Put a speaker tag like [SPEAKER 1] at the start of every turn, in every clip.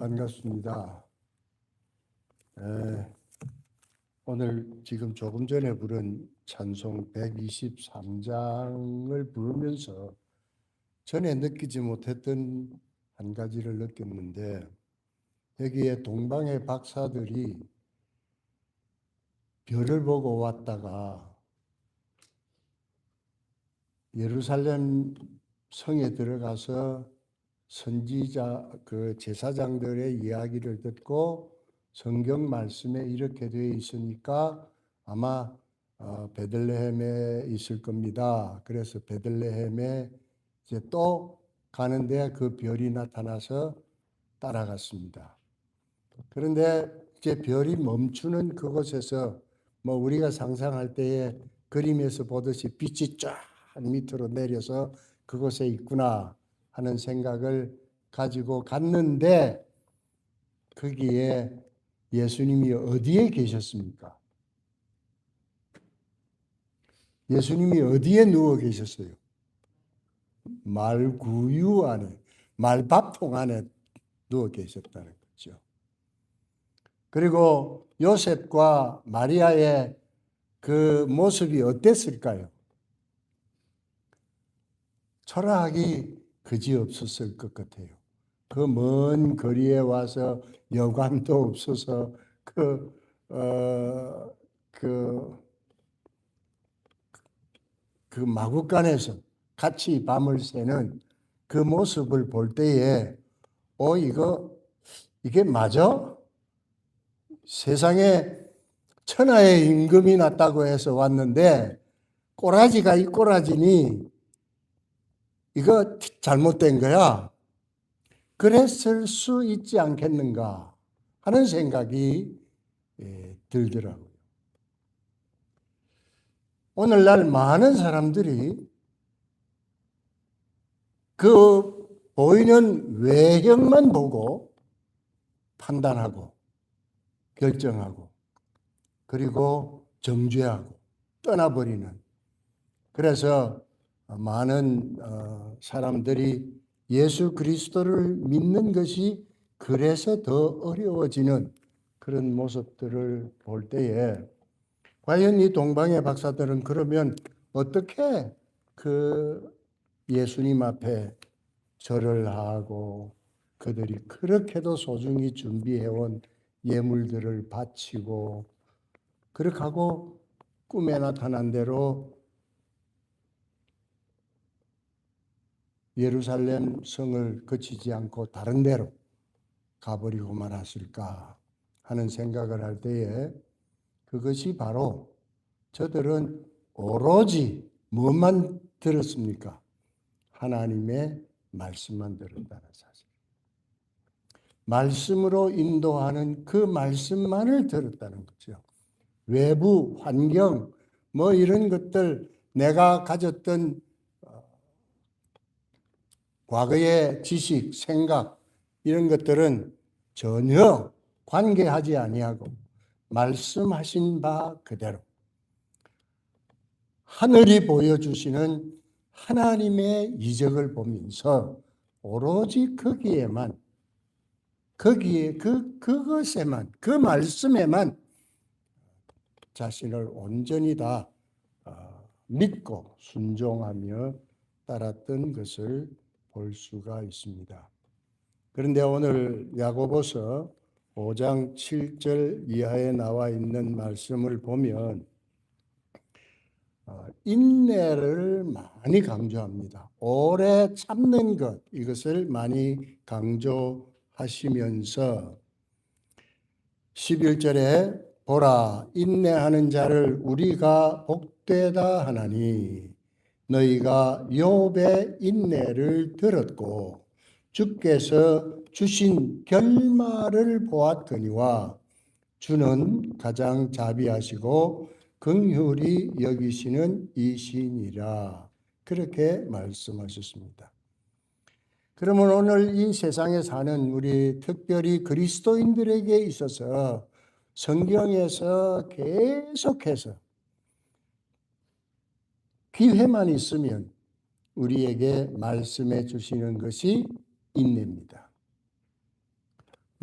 [SPEAKER 1] 반갑습니다. 오늘 지금 조금 전에 부른 찬송 123장을 부르면서 전에 느끼지 못했던 한 가지를 느꼈는데, 여기에 동방의 박사들이 별을 보고 왔다가 예루살렘 성에 들어가서 선지자 제사장들의 이야기를 듣고 성경 말씀에 이렇게 되어 있으니까 아마 베들레헴에 있을 겁니다. 그래서 베들레헴에 이제 또 가는데 그 별이 나타나서 따라갔습니다. 그런데 이제 별이 멈추는 그곳에서 뭐 우리가 상상할 때에 그림에서 보듯이 빛이 쫙 밑으로 내려서 그곳에 있구나 하는 생각을 가지고 갔는데, 거기에 예수님이 어디에 계셨습니까? 예수님이 어디에 누워 계셨어요? 말구유 안에, 말밥통 안에 누워 계셨다는 거죠. 그리고 요셉과 마리아의 그 모습이 어땠을까요? 초라하기 그지없었을 것 같아요. 그 먼 거리에 와서 여관도 없어서 그 마구간에서 같이 밤을 새는 그 모습을 볼 때에 이게 맞아? 세상에 천하의 임금이 났다고 해서 왔는데 꼬라지가 이 꼬라지니 이거 잘못된 거야. 그랬을 수 있지 않겠는가 하는 생각이 들더라고요. 오늘날 많은 사람들이 그 보이는 외형만 보고 판단하고 결정하고 그리고 정죄하고 떠나버리는, 그래서 많은 사람들이 예수 그리스도를 믿는 것이 그래서 더 어려워지는 그런 모습들을 볼 때에, 과연 이 동방의 박사들은 그러면 어떻게 그 예수님 앞에 절을 하고 그들이 그렇게도 소중히 준비해온 예물들을 바치고 그렇게 하고 꿈에 나타난 대로 예루살렘 성을 거치지 않고 다른 데로 가버리고 말았을까 하는 생각을 할 때에, 그것이 바로 저들은 오로지 무엇만 들었습니까? 하나님의 말씀만 들었다는 사실. 말씀으로 인도하는 그 말씀만을 들었다는 거죠. 외부 환경 뭐 이런 것들, 내가 가졌던 과거의 지식, 생각 이런 것들은 전혀 관계하지 아니하고 말씀하신 바 그대로 하늘이 보여주시는 하나님의 이적을 보면서 오로지 거기에만, 그것에만, 그 말씀에만 자신을 온전히 다 믿고 순종하며 따랐던 것을 볼 수가 있습니다. 그런데 오늘 야고보서 5장 7절 이하에 나와 있는 말씀을 보면 인내를 많이 강조합니다. 오래 참는 것, 이것을 많이 강조하시면서 11절에 보라, 인내하는 자를 우리가 복되다 하나니 너희가 욥의 인내를 들었고 주께서 주신 결말을 보았거니와 주는 가장 자비하시고 긍휼히 여기시는 이시니라. 그렇게 말씀하셨습니다. 그러면 오늘 이 세상에 사는 우리 특별히 그리스도인들에게 있어서 성경에서 계속해서 기회만 있으면 우리에게 말씀해 주시는 것이 인내입니다.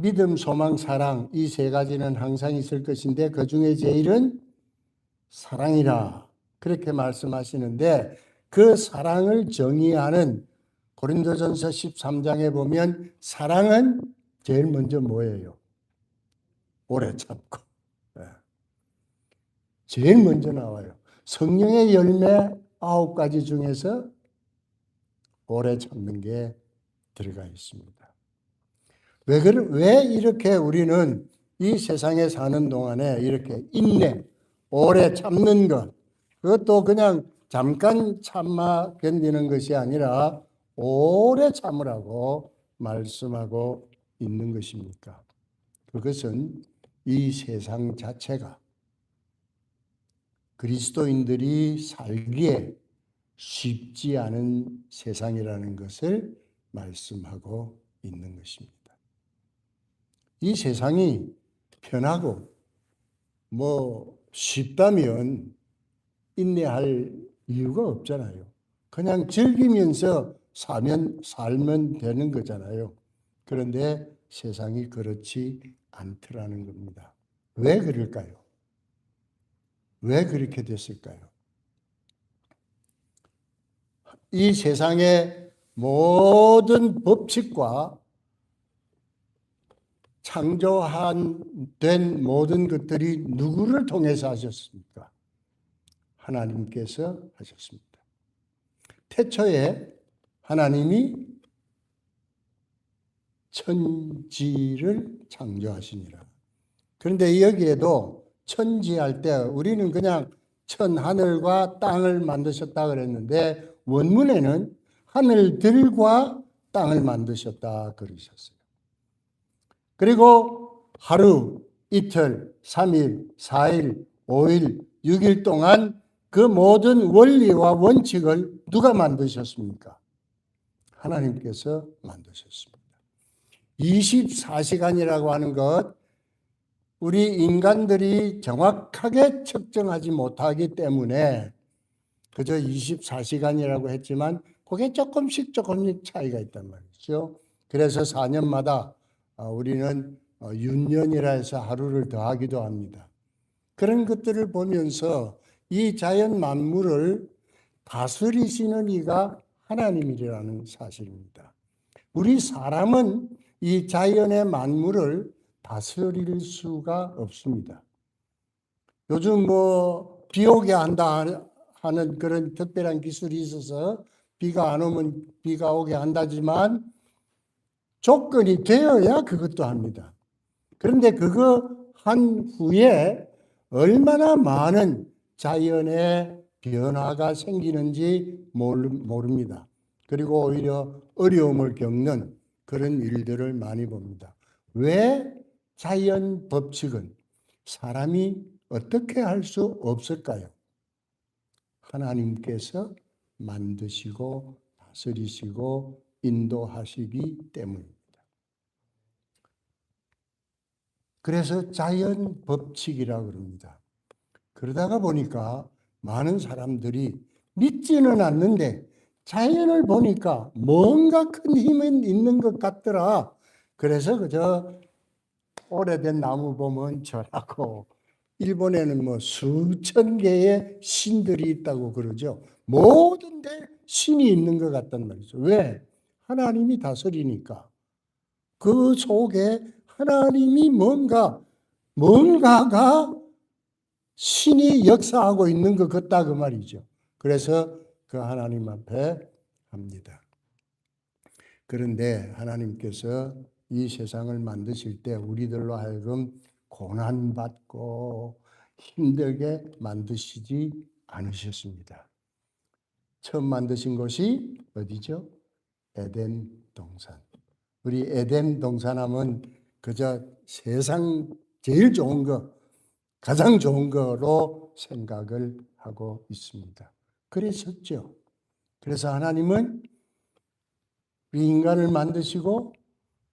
[SPEAKER 1] 믿음, 소망, 사랑 이 세 가지는 항상 있을 것인데 그 중에 제일은 사랑이라 그렇게 말씀하시는데 그 사랑을 정의하는 고린도전서 13장에 보면 사랑은 제일 먼저 뭐예요? 오래 참고. 제일 먼저 나와요. 성령의 열매 9가지 중에서 오래 참는 게 들어가 있습니다. 왜 이렇게 우리는 이 세상에 사는 동안에 이렇게 인내, 오래 참는 것, 그것도 그냥 잠깐 참아 견디는 것이 아니라 오래 참으라고 말씀하고 있는 것입니까? 그것은 이 세상 자체가 그리스도인들이 살기에 쉽지 않은 세상이라는 것을 말씀하고 있는 것입니다. 이 세상이 편하고 쉽다면 인내할 이유가 없잖아요. 그냥 즐기면서 살면 되는 거잖아요. 그런데 세상이 그렇지 않더라는 겁니다. 왜 그럴까요? 왜 그렇게 됐을까요? 이 세상의 모든 법칙과 된 모든 것들이 누구를 통해서 하셨습니까? 하나님께서 하셨습니다. 태초에 하나님이 천지를 창조하시니라. 그런데 여기에도 천지할 때 우리는 그냥 하늘과 땅을 만드셨다 그랬는데 원문에는 하늘들과 땅을 만드셨다 그러셨어요. 그리고 하루, 이틀, 3일, 4일, 5일, 6일 동안 그 모든 원리와 원칙을 누가 만드셨습니까? 하나님께서 만드셨습니다. 24시간이라고 하는 것, 우리 인간들이 정확하게 측정하지 못하기 때문에 그저 24시간이라고 했지만 그게 조금씩 차이가 있단 말이죠. 그래서 4년마다 우리는 윤년이라 해서 하루를 더하기도 합니다. 그런 것들을 보면서 이 자연 만물을 다스리시는 이가 하나님이라는 사실입니다. 우리 사람은 이 자연의 만물을 다스릴 수가 없습니다. 요즘 비 오게 한다 하는 그런 특별한 기술이 있어서 비가 안 오면 비가 오게 한다지만 조건이 되어야 그것도 합니다. 그런데 그거 한 후에 얼마나 많은 자연의 변화가 생기는지 모릅니다. 그리고 오히려 어려움을 겪는 그런 일들을 많이 봅니다. 왜 자연 법칙은 사람이 어떻게 할 수 없을까요? 하나님께서 만드시고 다스리시고 인도하시기 때문입니다. 그래서 자연 법칙이라고 그럽니다. 그러다가 보니까 많은 사람들이 믿지는 않는데 자연을 보니까 뭔가 큰 힘은 있는 것 같더라. 그래서 그저 오래된 나무 보면 절하고 일본에는 수천 개의 신들이 있다고 그러죠. 모든 데 신이 있는 것 같단 말이죠. 왜? 하나님이 다스리니까. 그 속에 하나님이 뭔가가 신이 역사하고 있는 것 같다 그 말이죠. 그래서 그 하나님 앞에 합니다. 그런데 하나님께서 이 세상을 만드실 때 우리들로 하여금 고난받고 힘들게 만드시지 않으셨습니다. 처음 만드신 곳이 어디죠? 에덴 동산. 우리 에덴 동산하면 그저 세상 제일 좋은 거, 가장 좋은 거로 생각을 하고 있습니다. 그랬었죠. 그래서 하나님은 이 인간을 만드시고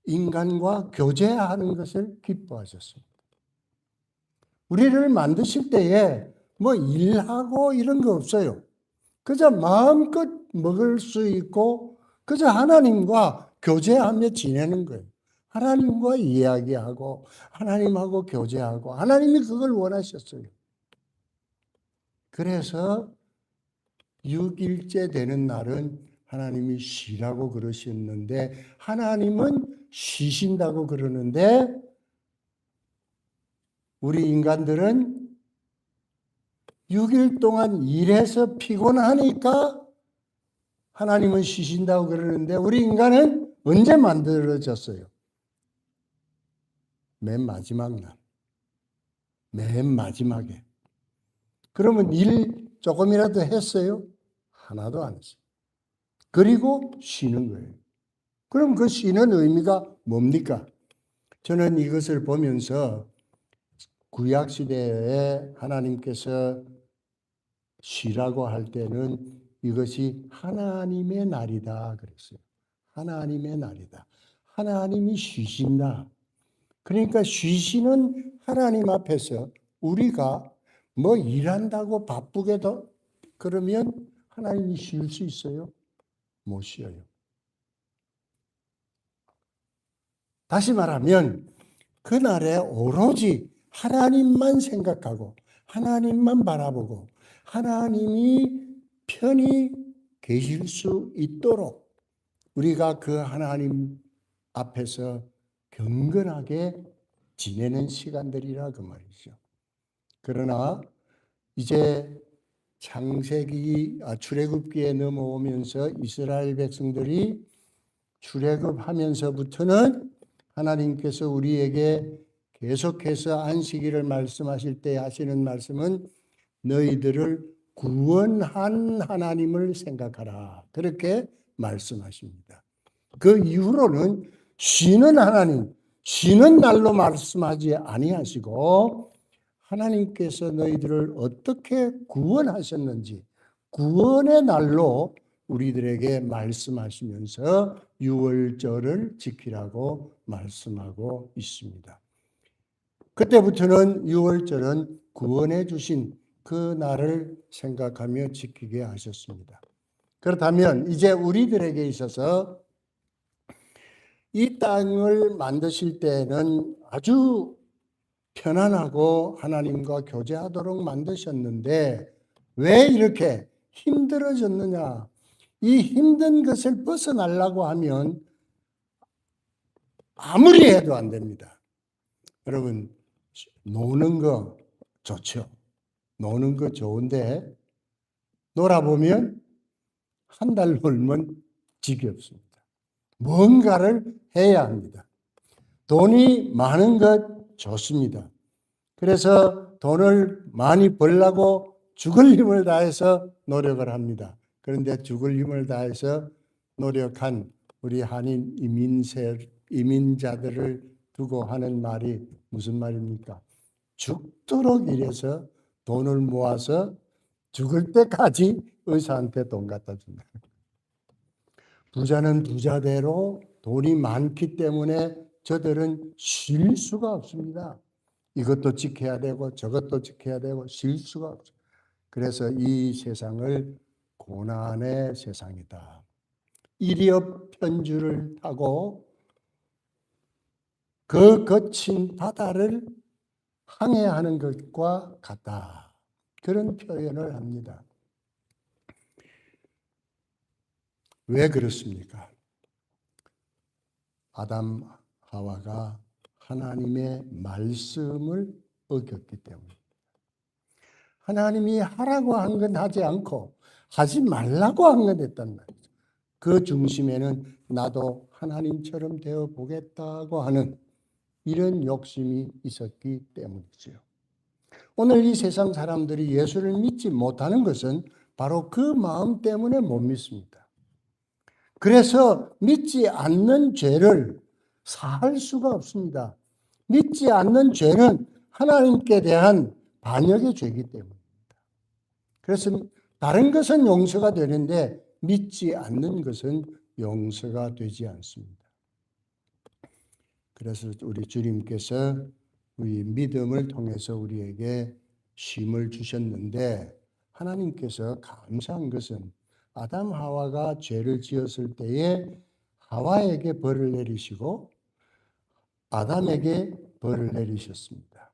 [SPEAKER 1] 인간과 교제하는 것을 기뻐하셨습니다. 우리를 만드실 때에 일하고 이런 거 없어요. 그저 마음껏 먹을 수 있고 그저 하나님과 교제하며 지내는 거예요. 하나님과 이야기하고 하나님하고 교제하고 하나님이 그걸 원하셨어요. 그래서 6일째 되는 날은 하나님이 쉬라고 그러셨는데 하나님은 쉬신다고 그러는데 우리 인간들은 6일 동안 일해서 피곤하니까 하나님은 쉬신다고 그러는데 우리 인간은 언제 만들어졌어요? 맨 마지막 날. 맨 마지막에. 그러면 일 조금이라도 했어요? 하나도 안 했어요. 그리고 쉬는 거예요. 그럼 그 쉬는 의미가 뭡니까? 저는 이것을 보면서 구약시대에 하나님께서 쉬라고 할 때는 이것이 하나님의 날이다 그랬어요. 하나님의 날이다. 하나님이 쉬신다. 그러니까 쉬시는 하나님 앞에서 우리가 뭐 일한다고 바쁘게 그러면 하나님이 쉴 수 있어요? 못 쉬어요. 다시 말하면 그날에 오로지 하나님만 생각하고 하나님만 바라보고 하나님이 편히 계실 수 있도록 우리가 그 하나님 앞에서 경건하게 지내는 시간들이라 그 말이죠. 그러나 이제 출애굽기에 넘어오면서 이스라엘 백성들이 출애굽하면서부터는 하나님께서 우리에게 계속해서 안식일을 말씀하실 때 하시는 말씀은 너희들을 구원한 하나님을 생각하라. 그렇게 말씀하십니다. 그 이후로는 쉬는 하나님, 쉬는 날로 말씀하지 아니하시고 하나님께서 너희들을 어떻게 구원하셨는지 구원의 날로 우리들에게 말씀하시면서 유월절을 지키라고 말씀하고 있습니다. 그때부터는 유월절은 구원해 주신 그 날을 생각하며 지키게 하셨습니다. 그렇다면 이제 우리들에게 있어서 이 땅을 만드실 때는 아주 편안하고 하나님과 교제하도록 만드셨는데 왜 이렇게 힘들어졌느냐? 이 힘든 것을 벗어나려고 하면 아무리 해도 안 됩니다. 여러분, 노는 거 좋죠. 노는 거 좋은데 놀아보면 한 달 놀면 지겹습니다. 뭔가를 해야 합니다. 돈이 많은 것 좋습니다. 그래서 돈을 많이 벌려고 죽을 힘을 다해서 노력을 합니다. 그런데 죽을 힘을 다해서 노력한 우리 한인 이민자들을 두고 하는 말이 무슨 말입니까? 죽도록 일해서 돈을 모아서 죽을 때까지 의사한테 돈 갖다 준다. 부자는 부자대로 돈이 많기 때문에 저들은 쉴 수가 없습니다. 이것도 지켜야 되고 저것도 지켜야 되고 쉴 수가 없어요. 그래서 이 세상을 고난의 세상이다. 일이업 편주를 타고 그 거친 바다를 항해하는 것과 같다. 그런 표현을 합니다. 왜 그렇습니까? 아담, 하와가 하나님의 말씀을 어겼기 때문입니다. 하나님이 하라고 한 건 하지 않고 하지 말라고 한 건 했단 말이죠. 그 중심에는 나도 하나님처럼 되어 보겠다고 하는 이런 욕심이 있었기 때문이죠. 오늘 이 세상 사람들이 예수를 믿지 못하는 것은 바로 그 마음 때문에 못 믿습니다. 그래서 믿지 않는 죄를 사할 수가 없습니다. 믿지 않는 죄는 하나님께 대한 반역의 죄이기 때문입니다. 그래서 다른 것은 용서가 되는데 믿지 않는 것은 용서가 되지 않습니다. 그래서 우리 주님께서 우리 믿음을 통해서 우리에게 쉼을 주셨는데 하나님께서 감사한 것은 아담 하와가 죄를 지었을 때에 하와에게 벌을 내리시고 아담에게 벌을 내리셨습니다.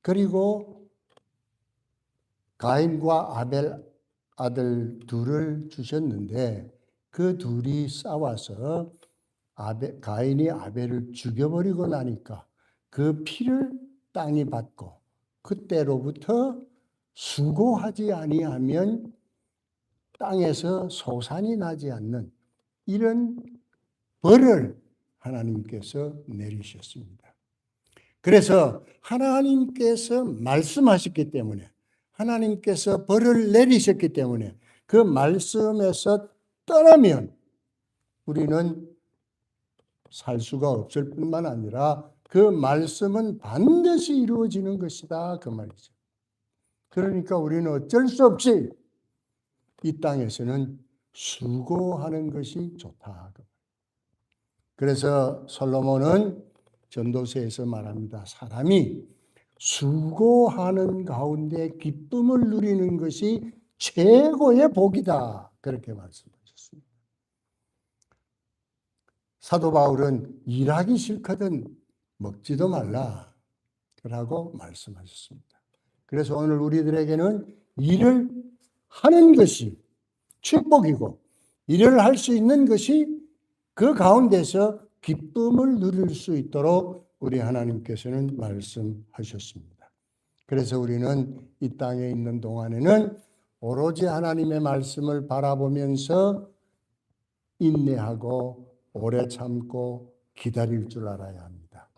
[SPEAKER 1] 그리고 가인과 아벨 아들 둘을 주셨는데 그 둘이 싸워서 가인이 아벨을 죽여버리고 나니까 그 피를 땅이 받고 그때로부터 수고하지 아니하면 땅에서 소산이 나지 않는 이런 벌을 하나님께서 내리셨습니다. 그래서 하나님께서 말씀하셨기 때문에 하나님께서 벌을 내리셨기 때문에 그 말씀에서 떠나면 우리는 살 수가 없을 뿐만 아니라 그 말씀은 반드시 이루어지는 것이다 그 말이죠. 그러니까 우리는 어쩔 수 없이 이 땅에서는 수고하는 것이 좋다. 그래서 솔로몬은 전도서에서 말합니다. 사람이 수고하는 가운데 기쁨을 누리는 것이 최고의 복이다. 그렇게 말씀하셨습니다. 사도 바울은 일하기 싫거든 먹지도 말라 라고 말씀하셨습니다. 그래서 오늘 우리들에게는 일을 하는 것이 축복이고 일을 할 수 있는 것이 그 가운데서 기쁨을 누릴 수 있도록 우리 하나님께서는 말씀하셨습니다. 그래서 우리는 이 땅에 있는 동안에는 오로지 하나님의 말씀을 바라보면서 인내하고 오래 참고 기다릴 줄 알아야 합니다.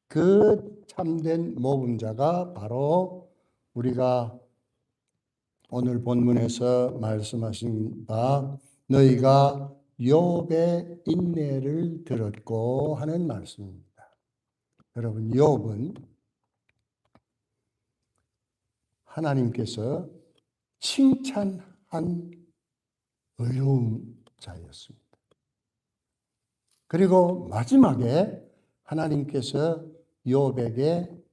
[SPEAKER 1] 그 참된 모범자가 바로 우리가 오늘 본문에서 말씀하신 바 너희가 욥의 인내를 들었고 하는 말씀입니다. 여러분 욥은 하나님께서 칭찬한 의로운 자였습니다. 그리고 마지막에 하나님께서 욥에게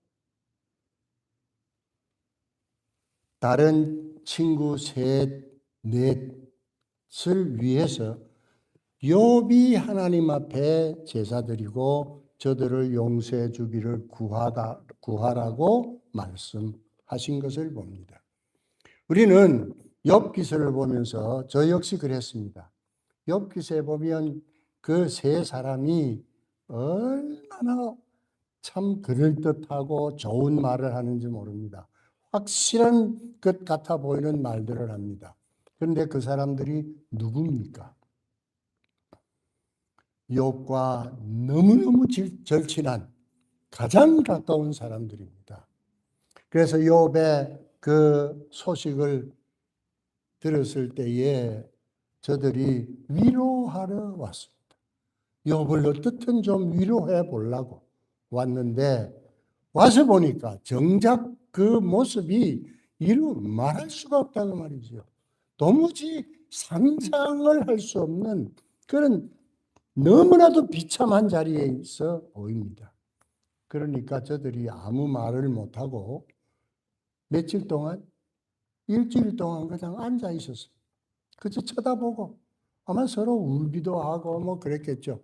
[SPEAKER 1] 다른 친구 셋, 넷을 위해서 욥이 하나님 앞에 제사드리고 저들을 용서해 주기를 구하라고 말씀하신 것을 봅니다. 우리는 욥기서를 보면서 저 역시 그랬습니다. 욥기서에 보면 그 세 사람이 얼마나 참 그럴듯하고 좋은 말을 하는지 모릅니다. 확실한 것 같아 보이는 말들을 합니다. 그런데 그 사람들이 누굽니까? 욥과 너무너무 절친한 가장 가까운 사람들입니다. 그래서 욥의 그 소식을 들었을 때에 저들이 위로하러 왔습니다. 욥을 어떻든 좀 위로해 보려고 왔는데 와서 보니까 정작 그 모습이 이루 말할 수가 없다고 말이죠. 도무지 상상을 할 수 없는 그런 너무나도 비참한 자리에 있어 보입니다. 그러니까 저들이 아무 말을 못하고 며칠 동안, 일주일 동안 그냥 앉아 있었어요. 그저 쳐다보고 아마 서로 울기도 하고 뭐 그랬겠죠.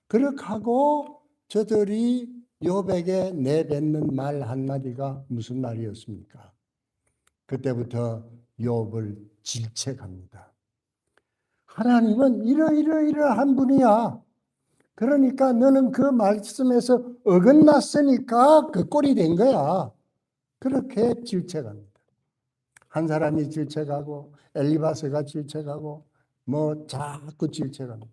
[SPEAKER 1] 그렇게 하고 저들이 욥에게 내뱉는 말 한마디가 무슨 말이었습니까? 그때부터 욥을 질책합니다. 하나님은 이러이러이러한 분이야. 그러니까 너는 그 말씀에서 어긋났으니까 그 꼴이 된 거야. 그렇게 질책합니다. 한 사람이 질책하고 엘리바스가 질책하고 뭐 자꾸 질책합니다.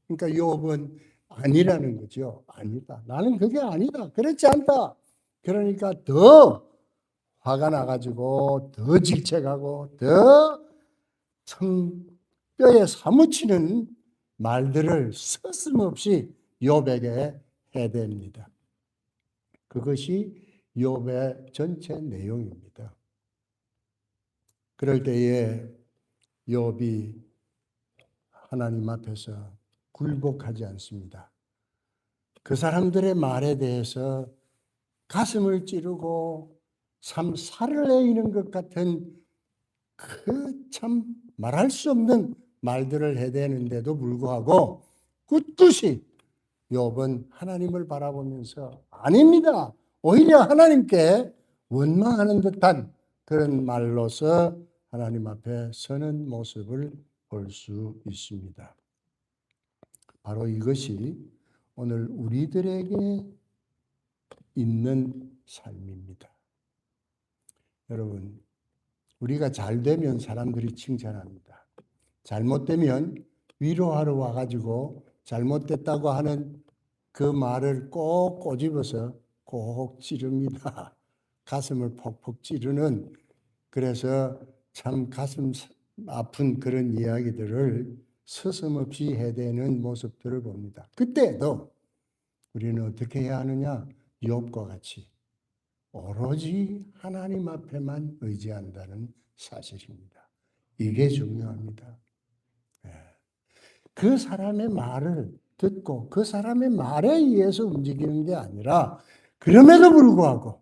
[SPEAKER 1] 그러니까 욥은 아니라는 거죠. 아니다. 나는 그게 아니다. 그렇지 않다. 그러니까 더 화가 나가지고 더 질책하고 더 뼈에 사무치는 말들을 서슴없이 욥에게 해댑니다. 그것이 욥의 전체 내용입니다. 그럴 때에 욥이 하나님 앞에서 굴복하지 않습니다. 그 사람들의 말에 대해서 가슴을 찌르고 참 살을 내리는 것 같은 그 참 말할 수 없는 말들을 해대는데도 불구하고 꿋꿋이 욥은 하나님을 바라보면서 아닙니다. 오히려 하나님께 원망하는 듯한 그런 말로서 하나님 앞에 서는 모습을 볼 수 있습니다. 바로 이것이 오늘 우리들에게 있는 삶입니다. 여러분, 우리가 잘 되면 사람들이 칭찬합니다. 잘못되면 위로하러 와가지고 잘못됐다고 하는 그 말을 꼭 꼬집어서 꼭 찌릅니다. 가슴을 퍽퍽 찌르는, 그래서 참 가슴 아픈 그런 이야기들을 서슴없이 해대는 모습들을 봅니다. 그때도 우리는 어떻게 해야 하느냐? 욥과 같이 오로지 하나님 앞에만 의지한다는 사실입니다. 이게 중요합니다. 그 사람의 말을 듣고 그 사람의 말에 의해서 움직이는 게 아니라, 그럼에도 불구하고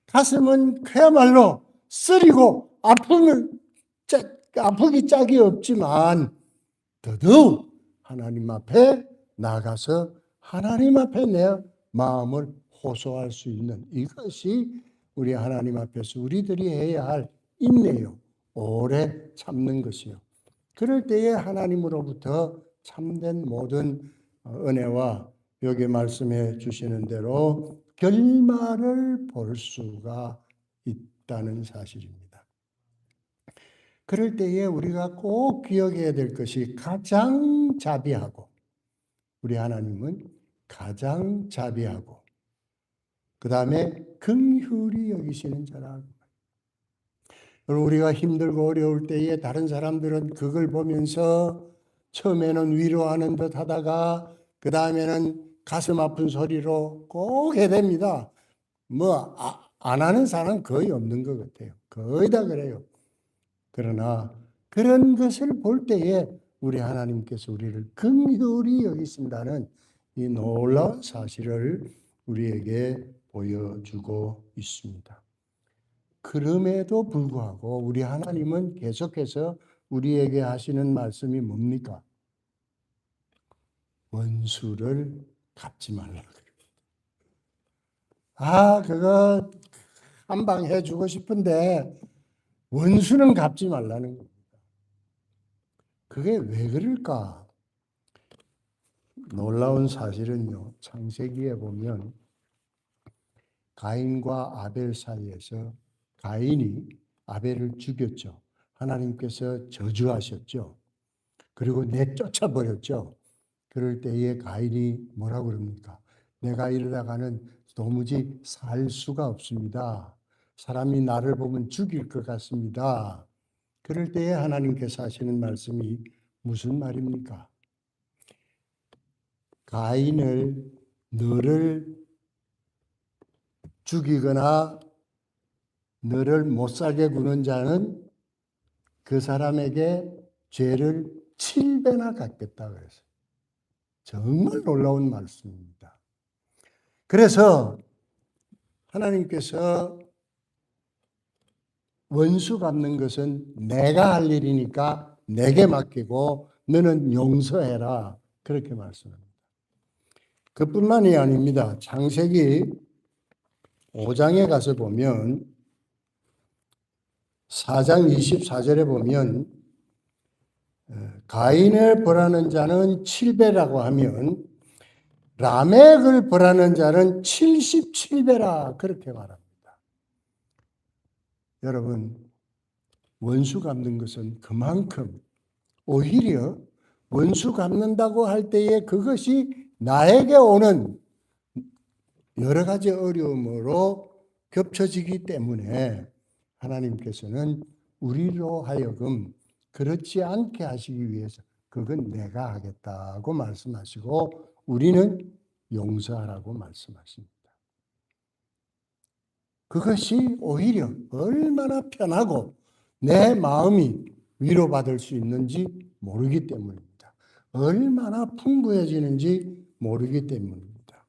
[SPEAKER 1] 가슴은 그야말로 쓰리고 아프기 짝이 없지만 더더욱 하나님 앞에 나가서 하나님 앞에 내 마음을 호소할 수 있는, 이것이 우리 하나님 앞에서 우리들이 해야 할 인내요, 오래 참는 것이요. 그럴 때에 하나님으로부터 참된 모든 은혜와 여기 말씀해 주시는 대로 결말을 볼 수가 있다는 사실입니다. 그럴 때에 우리가 꼭 기억해야 될 것이 가장 자비하고, 우리 하나님은 가장 자비하고 그 다음에 긍휼히 여기시는 자라. 우리가 힘들고 어려울 때에 다른 사람들은 그걸 보면서 처음에는 위로하는 듯 하다가 그 다음에는 가슴 아픈 소리로 꼭 해댑니다. 안 하는 사람 거의 없는 것 같아요. 거의 다 그래요. 그러나 그런 것을 볼 때에 우리 하나님께서 우리를 긍휼히 여기신다는 이 놀라운 사실을 우리에게 보여주고 있습니다. 그럼에도 불구하고 우리 하나님은 계속해서 우리에게 하시는 말씀이 뭡니까? 원수를 갚지 말라. 그거 한 방 해주고 싶은데 원수는 갚지 말라는 겁니다. 그게 왜 그럴까? 놀라운 사실은요, 창세기에 보면 가인과 아벨 사이에서 가인이 아벨을 죽였죠. 하나님께서 저주하셨죠. 그리고 내쫓아 버렸죠. 그럴 때에 가인이 뭐라고 그럽니까? 내가 이러다가는 도무지 살 수가 없습니다. 사람이 나를 보면 죽일 것 같습니다. 그럴 때에 하나님께서 하시는 말씀이 무슨 말입니까? 가인을, 너를 죽이거나 너를 못 살게 구는 자는 그 사람에게 죄를 7배나 갚겠다 그랬어요. 정말 놀라운 말씀입니다. 그래서 하나님께서 원수 갚는 것은 내가 할 일이니까 내게 맡기고 너는 용서해라, 그렇게 말씀합니다. 그뿐만이 아닙니다. 창세기 5장에 가서 보면 4장 24절에 보면 가인을 벌하는 자는 7배라고 하면 라멕을 벌하는 자는 77배라, 그렇게 말합니다. 여러분, 원수 갚는 것은 그만큼, 오히려 원수 갚는다고 할 때에 그것이 나에게 오는 여러 가지 어려움으로 겹쳐지기 때문에 하나님께서는 우리로 하여금 그렇지 않게 하시기 위해서 그건 내가 하겠다고 말씀하시고 우리는 용서하라고 말씀하십니다. 그것이 오히려 얼마나 편하고 내 마음이 위로받을 수 있는지 모르기 때문입니다. 얼마나 풍부해지는지 모르기 때문입니다.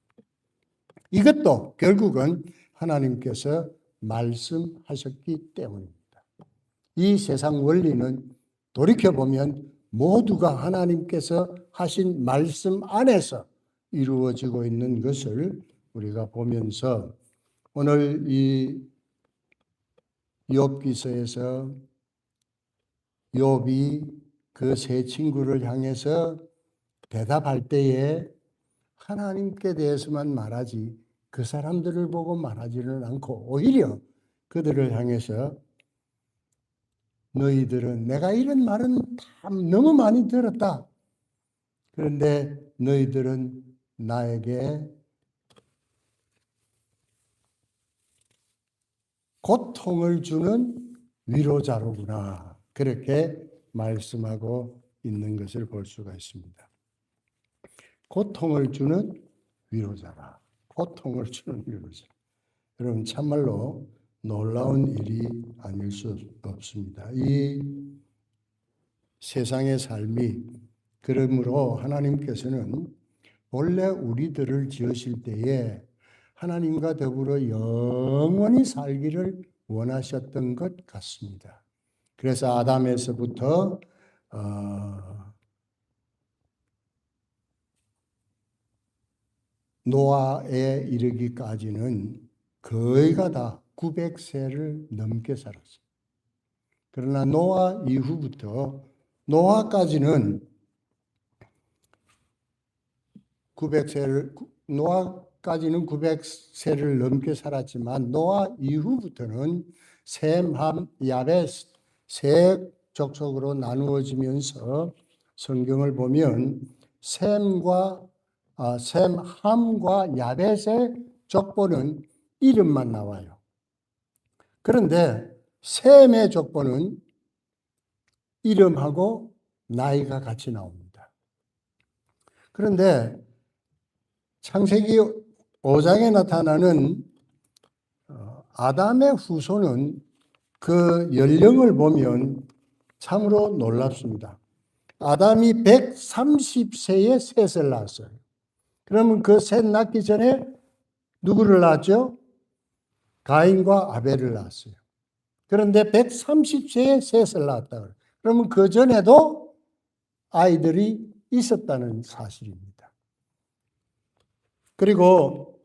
[SPEAKER 1] 이것도 결국은 하나님께서 말씀하셨기 때문입니다. 이 세상 원리는 돌이켜보면 모두가 하나님께서 하신 말씀 안에서 이루어지고 있는 것을 우리가 보면서 오늘 이 욥기서에서 욥이 그 세 친구를 향해서 대답할 때에 하나님께 대해서만 말하지 그 사람들을 보고 말하지는 않고 오히려 그들을 향해서 너희들은 내가 이런 말은 다 너무 많이 들었다. 그런데 너희들은 나에게 고통을 주는 위로자로구나. 그렇게 말씀하고 있는 것을 볼 수가 있습니다. 고통을 주는 위로자라. 고통을 주는 위로자. 여러분 참말로 놀라운 일이 아닐 수 없습니다. 이 세상의 삶이 그러므로 하나님께서는 원래 우리들을 지으실 때에 하나님과 더불어 영원히 살기를 원하셨던 것 같습니다. 그래서 아담에서부터 노아에 이르기까지는 거의가 다 900세를 넘게 살았어요. 그러나 노아 이후부터 노아까지는 900세를 넘게 살았지만 노아 이후부터는 셈, 함, 야벳 세 족속으로 나누어지면서 성경을 보면 셈, 함과 야벳의 족보는 이름만 나와요. 그런데 셈의 족보는 이름하고 나이가 같이 나옵니다. 그런데 창세기 5장에 나타나는 아담의 후손은 그 연령을 보면 참으로 놀랍습니다. 아담이 130세에 셋을 낳았어요. 그러면 그 셋 낳기 전에 누구를 낳았죠? 가인과 아벨을 낳았어요. 그런데 130세에 셋을 낳았다. 그러면 그 전에도 아이들이 있었다는 사실입니다. 그리고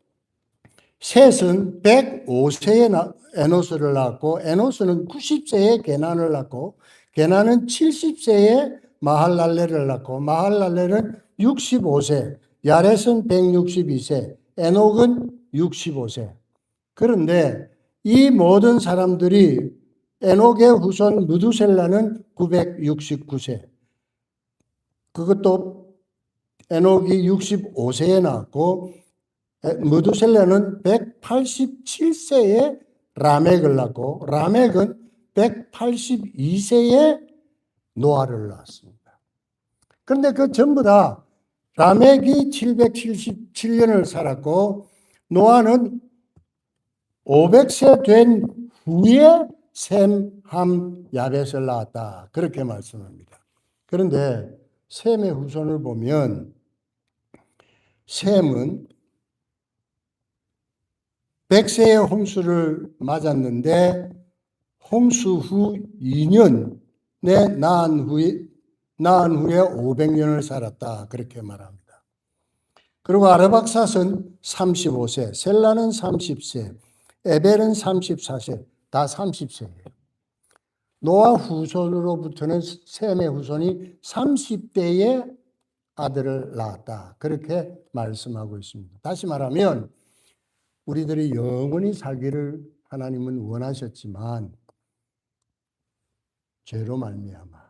[SPEAKER 1] 셋은 105세에 에노스를 낳았고 에노스는 90세에 게난을 낳고 게난은 70세에 마할랄레를 낳고 마할랄레는 65세, 야렛은 162세, 에녹은 65세. 그런데 이 모든 사람들이 에녹의 후손 무두셀라는 969세. 그것도 에녹이 65세에 낳았고 무두셀라는 187세에 라멕을 낳고 라멕은 182세에 노아를 낳았습니다. 그런데 그 전부 다 라멕이 777년을 살았고 노아는 500세 된 후에 셈, 함, 야벳을 낳았다. 그렇게 말씀합니다. 그런데 셈의 후손을 보면 셈은 100세의 홍수를 맞았는데 홍수 후 2년에 낳은 후에 500년을 살았다. 그렇게 말합니다. 그리고 아르박삿은 35세, 셀라는 30세, 에벨은 34세, 다 30세예요. 노아 후손으로부터는 셈의 후손이 30대에 아들을 낳았다. 그렇게 말씀하고 있습니다. 다시 말하면 우리들이 영원히 살기를 하나님은 원하셨지만 죄로 말미암아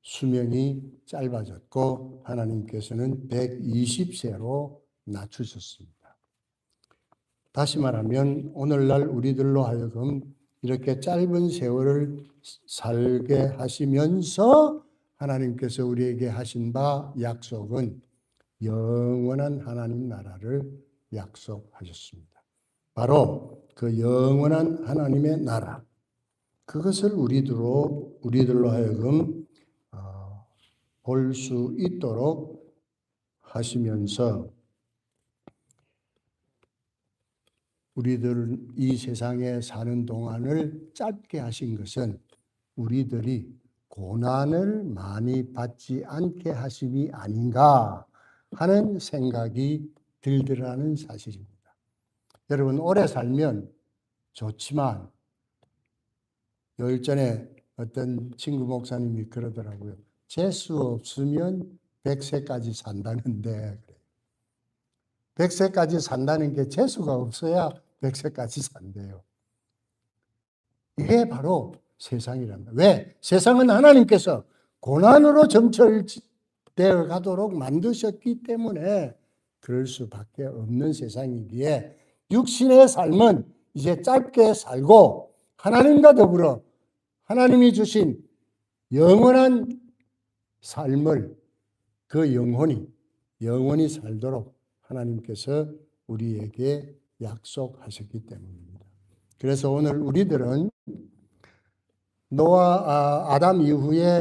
[SPEAKER 1] 수명이 짧아졌고 하나님께서는 120세로 낮추셨습니다. 다시 말하면 오늘날 우리들로 하여금 이렇게 짧은 세월을 살게 하시면서 하나님께서 우리에게 하신 바 약속은 영원한 하나님 나라를 약속하셨습니다. 바로 그 영원한 하나님의 나라, 그것을 우리들로 하여금 볼 수 있도록 하시면서 우리들 이 세상에 사는 동안을 짧게 하신 것은 우리들이 고난을 많이 받지 않게 하심이 아닌가 하는 생각이 들더라는 사실입니다. 여러분, 오래 살면 좋지만 열전에 어떤 친구 목사님이 그러더라고요. 재수 없으면 100세까지 산다는데 100세까지 산다는 게 재수가 없어야 100세까지 산대요. 이게 바로 세상이란다. 왜? 세상은 하나님께서 고난으로 점철되어 가도록 만드셨기 때문에 그럴 수밖에 없는 세상이기에 육신의 삶은 이제 짧게 살고 하나님과 더불어 하나님이 주신 영원한 삶을 그 영원히 살도록 하나님께서 우리에게 약속하셨기 때문입니다. 그래서 오늘 우리들은 노아, 아담 이후에